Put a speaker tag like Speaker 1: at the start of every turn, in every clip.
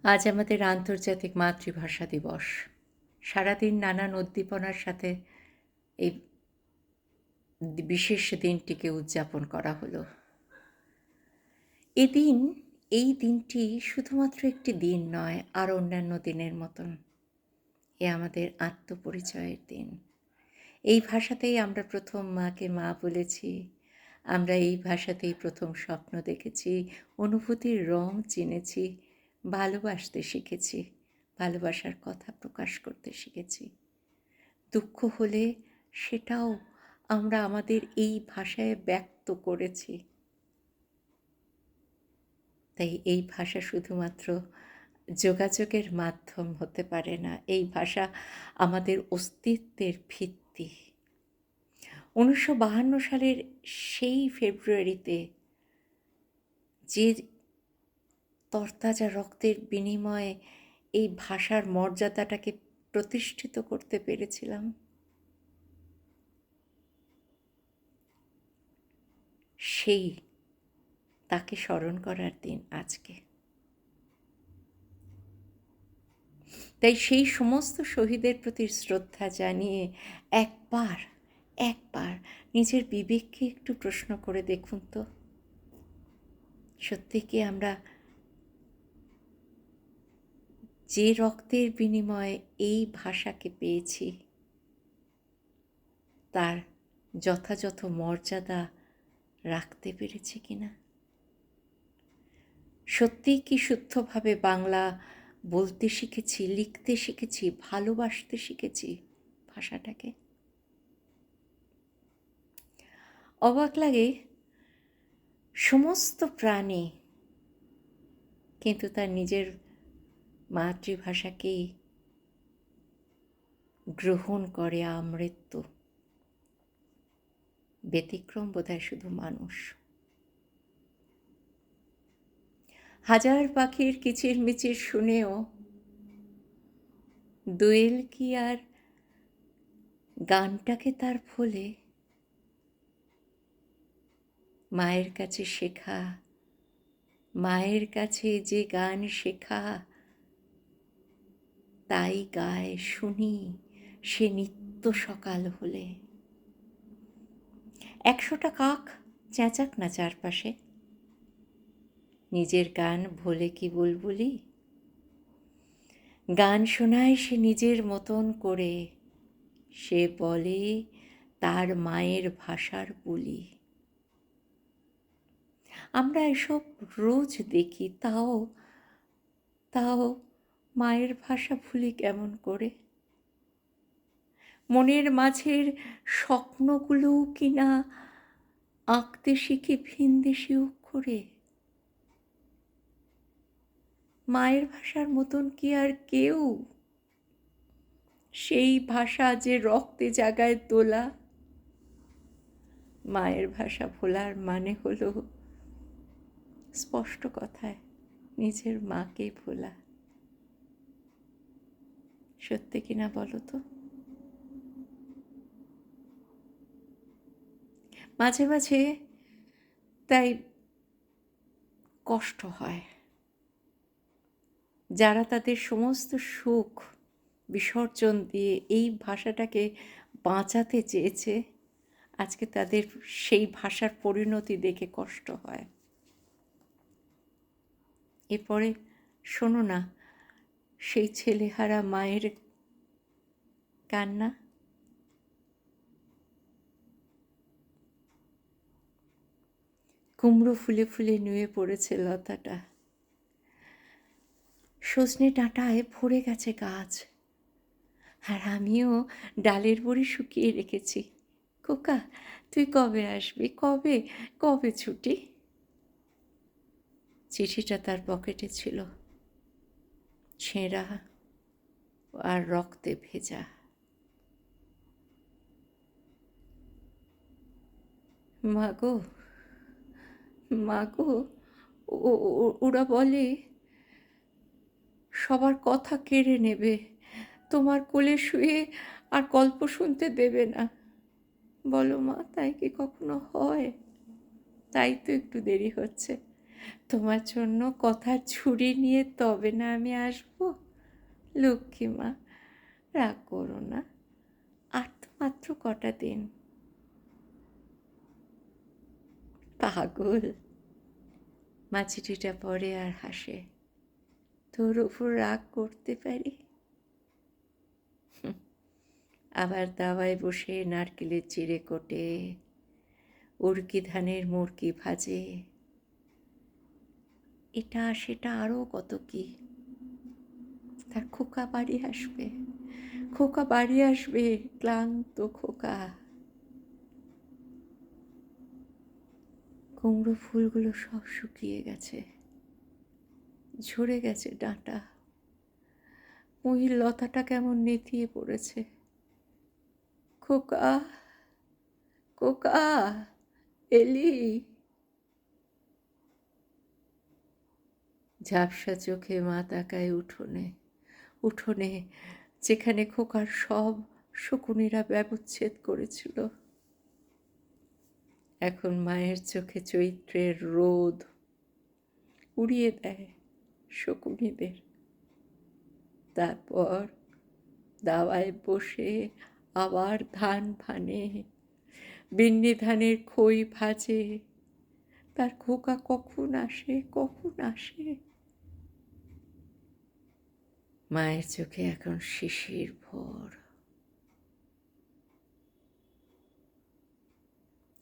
Speaker 1: আজ আমাদের আন্তর্জাতিক মাতৃভাষা দিবস। সারাদিন নানান উদ্দীপনার সাথে এই বিশেষ দিনটিকে উদযাপন করা হলো। এদিন এই দিনটি শুধুমাত্র একটি দিন নয়, আর অন্যান্য দিনের মতন। এ আমাদের আত্মপরিচয়ের দিন। এই ভাষাতেই আমরা প্রথম মাকে মা বলেছি। আমরা এই ভাষাতেই প্রথম স্বপ্ন দেখেছি, অনুভূতির রং চিনেছি, ভালোবাসতে শিখেছি, ভালোবাসার কথা প্রকাশ করতে শিখেছি। দুঃখ হলে সেটাও আমরা আমাদের এই ভাষায় ব্যক্ত করেছি। তাই এই ভাষা শুধুমাত্র যোগাযোগের মাধ্যম হতে পারে না, এই ভাষা আমাদের অস্তিত্বের ভিত্তি। 1952 সালের সেই ফেব্রুয়ারিতে যে তরতাজা রক্তের বিনিময়ে এই ভাষার মর্যাদাটাকে প্রতিষ্ঠিত করতে পেরেছিলাম, সেই তাকে স্মরণ করার দিন আজকে। তাই সেই সমস্ত শহীদের প্রতি শ্রদ্ধা জানিয়ে একবার নিজের বিবেককে একটু প্রশ্ন করে দেখুন তো, সত্যি কি আমরা যে রক্তের বিনিময়ে এই ভাষাকে পেয়েছি তার যথাযথ মর্যাদা রাখতে পেরেছি কিনা? সত্যিই কি শুদ্ধভাবে বাংলা বলতে শিখেছি, লিখতে শিখেছি, ভালোবাসতে শিখেছি ভাষাটাকে? অবাক লাগে, সমস্ত প্রাণী কিন্তু তার নিজের মাতৃভাষাকেই গ্রহণ করে আমৃত্যু। ব্যতিক্রম বোধহয় শুধু মানুষ। হাজার পাখির কিচিরমিচির শুনেও দোয়েল কি আর গানটাকে তার ভোলে? মায়ের কাছে শেখা, মায়ের কাছে যে গান শেখা, তাই গায় শুনি সে নিত্য সকাল হলে। 100টা কাক চেঁচাক না চারপাশে, নিজের গান ভোলে কি বুলবুলি? গান শোনায় সে নিজের মতন করে, সে বলে তার মায়ের ভাষার বুলি। আমরা এসব রোজ দেখি, তাও মায়ের ভাষা ভুলি কেমন করে? মনের মাঝের স্বপ্নগুলো কিনা আঁকতে শিখি ভিনদেশি অক্ষরে। মায়ের ভাষার মতন কি আর কেউ? সেই ভাষা যে রক্তে জাগায় তোলা। মায়ের ভাষা ভোলার মানে হলো স্পষ্ট কথায় নিজের মাকে ভোলা। সত্যি কিনা বলো তো? মাঝে মাঝে তাই কষ্ট হয়, যারা তাদের সমস্ত সুখ বিসর্জন দিয়ে এই ভাষাটাকে বাঁচাতে চেয়েছে, আজকে তাদের সেই ভাষার পরিণতি দেখে কষ্ট হয়। এরপরে শোনো না সেই ছেলেহারা মায়ের কান্না। কুমড়ো ফুলে ফুলে নুয়ে পড়েছে লতাটা, সজনে ডাঁটায় ভরে গেছে গাছ, আর আমিও ডালের বড়ি শুকিয়ে রেখেছি। খোকা, তুই কবে আসবি? কবে কবে ছুটি? চিঠিটা তার পকেটে ছিল, ছেঁড়া আর রক্তে ভেজা। মাগো, মাগো, ওরা বলে সবার কথা কেড়ে নেবে, তোমার কোলে শুয়ে আর গল্প শুনতে দেবে না। বলো মা, তাই কি কখনো হয়? তাই তো একটু দেরি হচ্ছে। তোমার জন্য কথার ছুরি নিয়ে তবে না আমি আসবো। লক্ষ্মী মা, রাগ করো না, আর তো মাত্র কটা দিন। পাগল। মা চিঠিটা পড়ে আর হাসে। তোর ওপর রাগ করতে পারি? আবার দাওয়ায় বসে নারকেলের চিড়ে কোটে, উড়কি ধানের মুড়কি ভাজে, এটা সেটা আরও কত কি। তার খোকা বাড়ি আসবে, খোকা বাড়ি আসবে, ক্লান্ত খোকা। কুমড়ো ফুলগুলো সব শুকিয়ে গেছে, ঝরে গেছে ডাঁটা, পুঁইর লতাটা কেমন নেতিয়ে পড়েছে। খোকা, খোকা, এলি? ঝাপসা চোখে মা তাকায় উঠোনে, উঠোনে যেখানে খোকার সব শকুনিরা ব্যবচ্ছেদ করেছিল। এখন মায়ের চোখে চৈত্রের রোদ উড়িয়ে দেয় শকুনিদের। তারপর দাওয়ায় বসে আবার ধান ভানে, বিন্নি ধানের খই ভাজে। তার খোকা কখন আসে, কখন আসে? মায়ের চোখে এখন শিশির ভোর।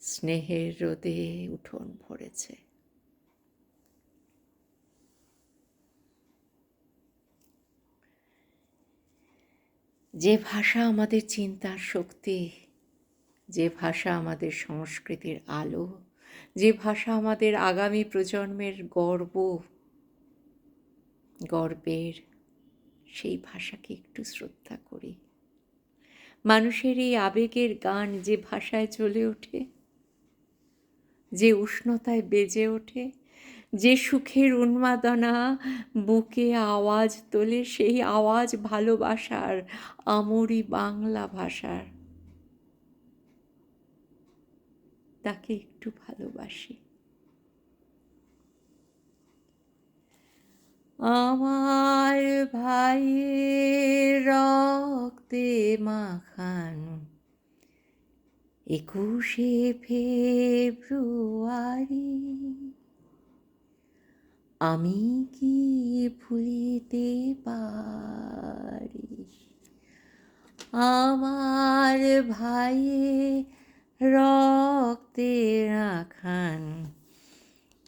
Speaker 1: স্নেহের রোদে উঠোন ভরেছে। যে ভাষা আমাদের চিন্তার শক্তি, যে ভাষা আমাদের সংস্কৃতির আলো, যে ভাষা আমাদের আগামী প্রজন্মের গর্বের, সেই ভাষাকে একটু শ্রদ্ধা করি। মানুষের এই আবেগের গান যে ভাষায় চলে ওঠে, যে উষ্ণতায় বেজে ওঠে, যে সুখের উন্মাদনা বুকে আওয়াজ তোলে, সেই আওয়াজ ভালোবাসার, আমরি বাংলা ভাষার। তাকে একটু ভালোবাসি। আমার ভাইয়ের রক্তে মাখানো 21শে ফেব্রুয়ারি, আমি কি ভুলিতে পারি? আমার ভাইয়ের রক্তে রাখানো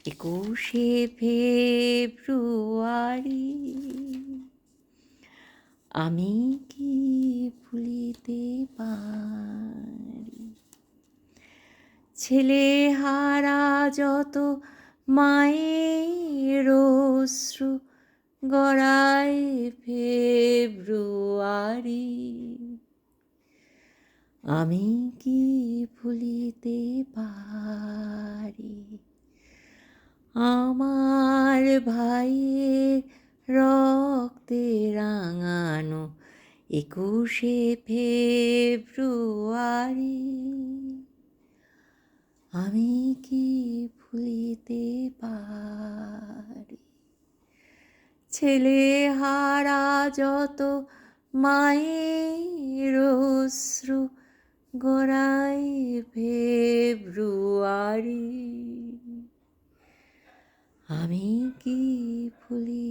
Speaker 1: 21শে ফেব্রুয়ারি, আমি কি ভুলিতে পারি? ছেলে হারা যত মায়ের অশ্রু গড়ায় ফেব্রুয়ারি, আমি কি ভুলিতে পারি? আমার ভাইয়ের রক্তে রাঙানো 21শে ফেব্রুয়ারি, আমি কি ভুলিতে পারি? ছেলে হারা যত মায়ের অশ্রু গড়ায় ফেব্রুয়ারি, আমি কি ভুলি